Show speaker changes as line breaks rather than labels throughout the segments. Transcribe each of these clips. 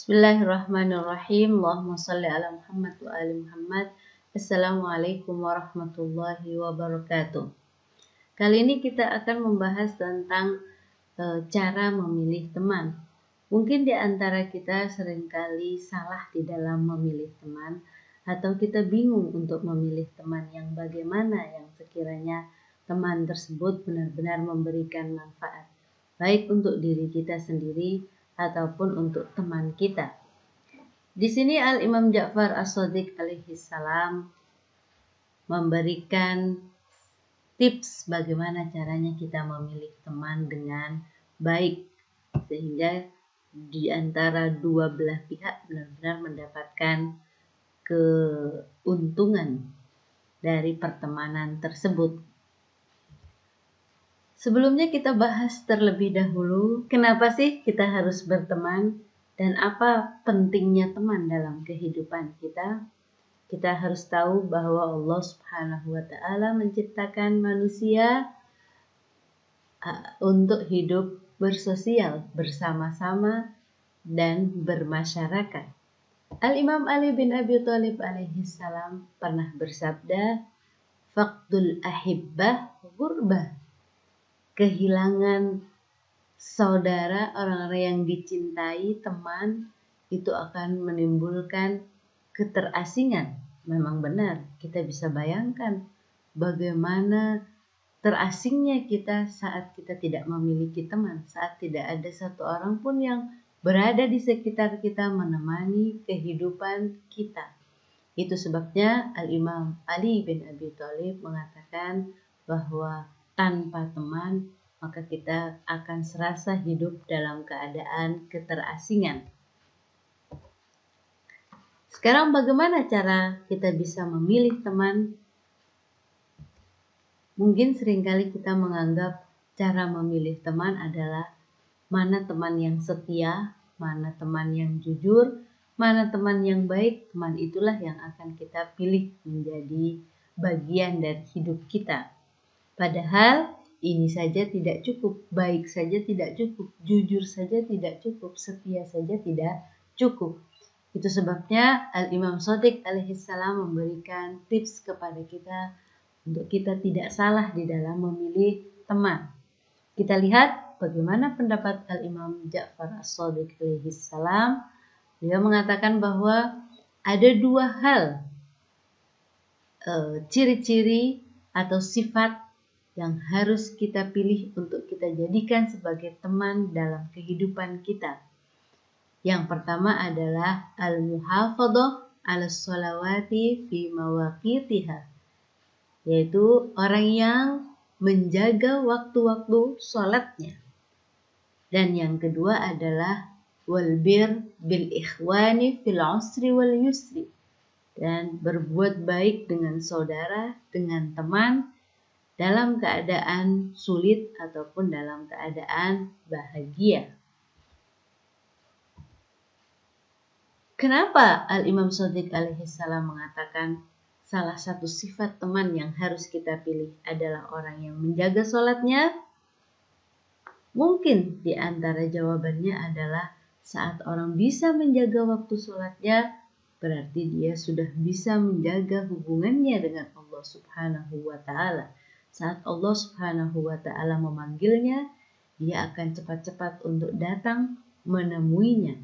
Bismillahirrahmanirrahim. Allahumma shalli ala Muhammad wa ali Muhammad. Assalamualaikum warahmatullahi wabarakatuh. Kali ini kita akan membahas tentang cara memilih teman. Mungkin di antara kita seringkali salah di dalam memilih teman, atau kita bingung untuk memilih teman yang bagaimana yang sekiranya teman tersebut benar-benar memberikan manfaat, baik untuk diri kita sendiri ataupun untuk teman kita. Di sini Al-Imam Ja'far As-Shadiq alaihi salam memberikan tips bagaimana caranya kita memilih teman dengan baik, sehingga di antara dua belah pihak benar-benar mendapatkan keuntungan dari pertemanan tersebut. Sebelumnya kita bahas terlebih dahulu kenapa sih kita harus berteman dan apa pentingnya teman dalam kehidupan kita. Kita harus tahu bahwa Allah Subhanahu wa Ta'ala menciptakan manusia untuk hidup bersosial, bersama-sama dan bermasyarakat. Al-Imam Ali bin Abi Thalib alaihi salam pernah bersabda, "Faqdul ahibbah ghurbah." Kehilangan saudara, orang-orang yang dicintai, teman, itu akan menimbulkan keterasingan. Memang benar, kita bisa bayangkan bagaimana terasingnya kita saat kita tidak memiliki teman, saat tidak ada satu orang pun yang berada di sekitar kita menemani kehidupan kita. Itu sebabnya Al-Imam Ali bin Abi Thalib mengatakan bahwa tanpa teman, maka kita akan serasa hidup dalam keadaan keterasingan. Sekarang bagaimana cara kita bisa memilih teman? Mungkin seringkali kita menganggap cara memilih teman adalah mana teman yang setia, mana teman yang jujur, mana teman yang baik. Teman itulah yang akan kita pilih menjadi bagian dari hidup kita. Padahal ini saja tidak cukup, baik saja tidak cukup, jujur saja tidak cukup, setia saja tidak cukup. Itu sebabnya Al-Imam Shadiq alaihi salam memberikan tips kepada kita untuk kita tidak salah di dalam memilih teman. Kita lihat bagaimana pendapat Al-Imam Ja'far As-Shadiq alaihi salam. Dia mengatakan bahwa ada dua hal ciri-ciri atau sifat yang harus kita pilih untuk kita jadikan sebagai teman dalam kehidupan kita. Yang pertama adalah al-muhafadhah 'ala sholawati fi mawaqitiha, yaitu orang yang menjaga waktu-waktu sholatnya. Dan yang kedua adalah wal bir bil ikhwani fil usri wal yusri, dan berbuat baik dengan saudara, dengan teman, dalam keadaan sulit ataupun dalam keadaan bahagia. Kenapa Al-Imam Shadiq alaihi salam mengatakan salah satu sifat teman yang harus kita pilih adalah orang yang menjaga sholatnya? Mungkin di antara jawabannya adalah saat orang bisa menjaga waktu sholatnya, berarti dia sudah bisa menjaga hubungannya dengan Allah Subhanahu wa Ta'ala. Saat Allah Subhanahu wa Ta'ala memanggilnya, dia akan cepat-cepat untuk datang menemuinya.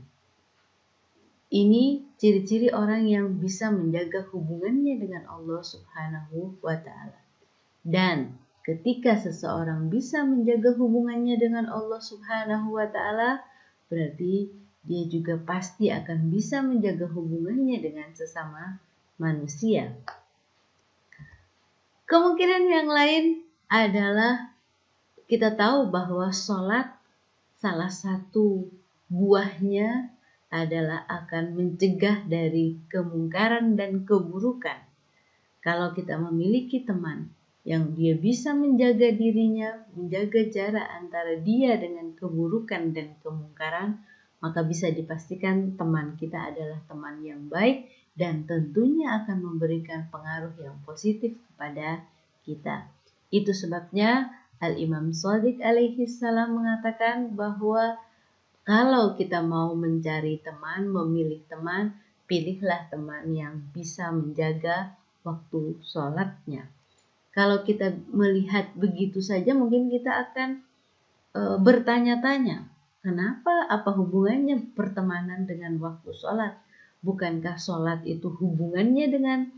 Ini ciri-ciri orang yang bisa menjaga hubungannya dengan Allah Subhanahu wa Ta'ala. Dan ketika seseorang bisa menjaga hubungannya dengan Allah Subhanahu wa Ta'ala, berarti dia juga pasti akan bisa menjaga hubungannya dengan sesama manusia. Kemungkinan yang lain adalah kita tahu bahwa sholat salah satu buahnya adalah akan mencegah dari kemungkaran dan keburukan. Kalau kita memiliki teman yang dia bisa menjaga dirinya, menjaga jarak antara dia dengan keburukan dan kemungkaran, maka bisa dipastikan teman kita adalah teman yang baik dan tentunya akan memberikan pengaruh yang positif kepada kita. Itu sebabnya Al-Imam Shadiq alaihi salam mengatakan bahwa Kalau kita mau mencari teman, memilih teman, pilihlah teman yang bisa menjaga waktu sholatnya. Kalau kita melihat begitu saja, mungkin kita akan bertanya-tanya, kenapa, apa hubungannya pertemanan dengan waktu sholat? Bukankah sholat itu hubungannya dengan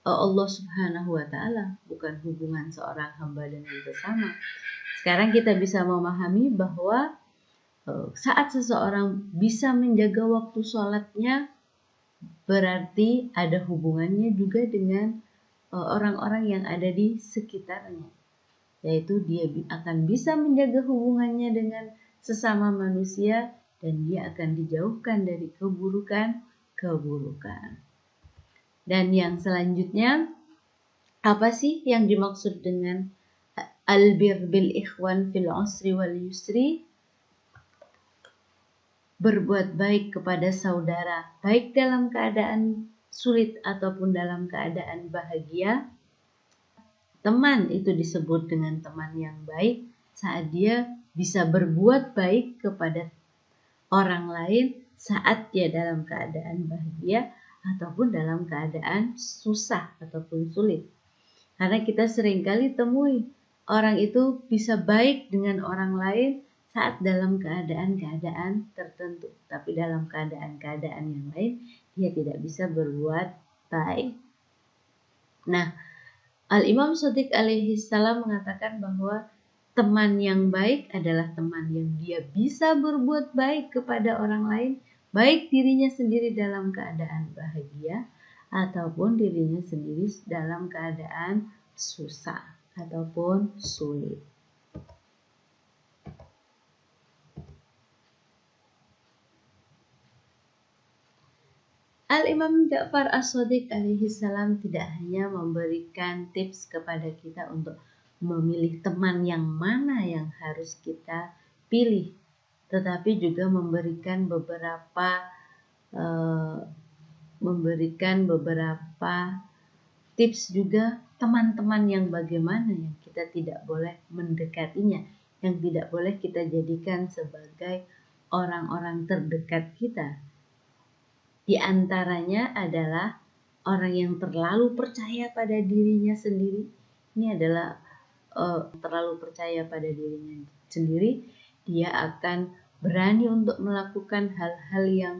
Allah Subhanahu wa Ta'ala, bukan hubungan seorang hamba dengan sesama. Sekarang kita bisa memahami bahwa saat seseorang bisa menjaga waktu sholatnya, berarti ada hubungannya juga dengan orang-orang yang ada di sekitarnya, yaitu dia akan bisa menjaga hubungannya dengan sesama manusia dan dia akan dijauhkan dari keburukan. Dan yang selanjutnya, apa sih yang dimaksud dengan albir bil ikhwan fil usri wal yusri? Berbuat baik kepada saudara, baik dalam keadaan sulit ataupun dalam keadaan bahagia. Teman itu disebut dengan teman yang baik saat dia bisa berbuat baik kepada orang lain saat dia dalam keadaan bahagia ataupun dalam keadaan susah ataupun sulit. Karena kita seringkali temui orang itu bisa baik dengan orang lain saat dalam keadaan-keadaan tertentu, tapi dalam keadaan-keadaan yang lain dia tidak bisa berbuat baik. Nah, Al-Imam Shadiq alaihi salam mengatakan bahwa teman yang baik adalah teman yang dia bisa berbuat baik kepada orang lain, baik dirinya sendiri dalam keadaan bahagia ataupun dirinya sendiri dalam keadaan susah ataupun sulit. Al-Imam Ja'far As-Shadiq alaihi salam tidak hanya memberikan tips kepada kita untuk memilih teman yang mana yang harus kita pilih, tetapi juga memberikan beberapa tips juga teman-teman yang bagaimana yang kita tidak boleh mendekatinya, yang tidak boleh kita jadikan sebagai orang-orang terdekat kita. Di antaranya adalah orang yang terlalu percaya pada dirinya sendiri. Ini adalah terlalu percaya pada dirinya sendiri. Dia akan berani untuk melakukan hal-hal yang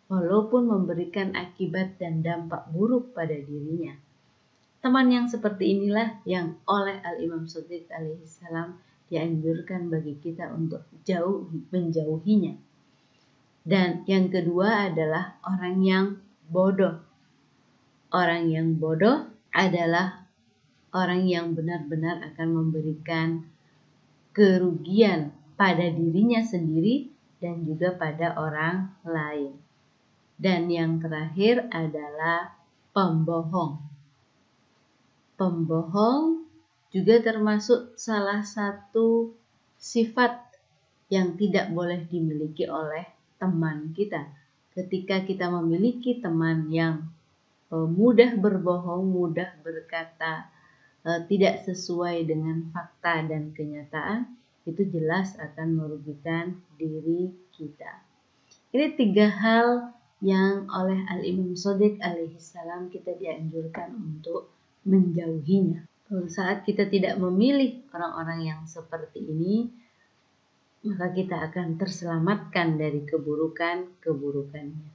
walaupun memberikan akibat dan dampak buruk pada dirinya. Teman yang seperti inilah yang oleh Al-Imam Shadiq alaihi salam dianjurkan bagi kita untuk menjauhinya. Dan yang kedua adalah orang yang bodoh. Orang yang bodoh adalah orang yang benar-benar akan memberikan kerugian pada dirinya sendiri dan juga pada orang lain. Dan yang terakhir adalah pembohong. Pembohong juga termasuk salah satu sifat yang tidak boleh dimiliki oleh teman kita. Ketika kita memiliki teman yang mudah berbohong, mudah berkata tidak sesuai dengan fakta dan kenyataan, itu jelas akan merugikan diri kita. Ini 3 hal yang oleh Al-Imam Shadiq alaihi salam kita dianjurkan untuk menjauhinya. Saat kita tidak memilih orang-orang yang seperti ini, maka kita akan terselamatkan dari keburukan-keburukannya.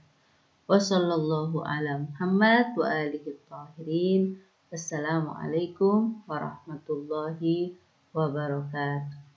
Wassallallahu ala Muhammad wa alihi tahirin. Wassalamualaikum warahmatullahi wabarakatuh.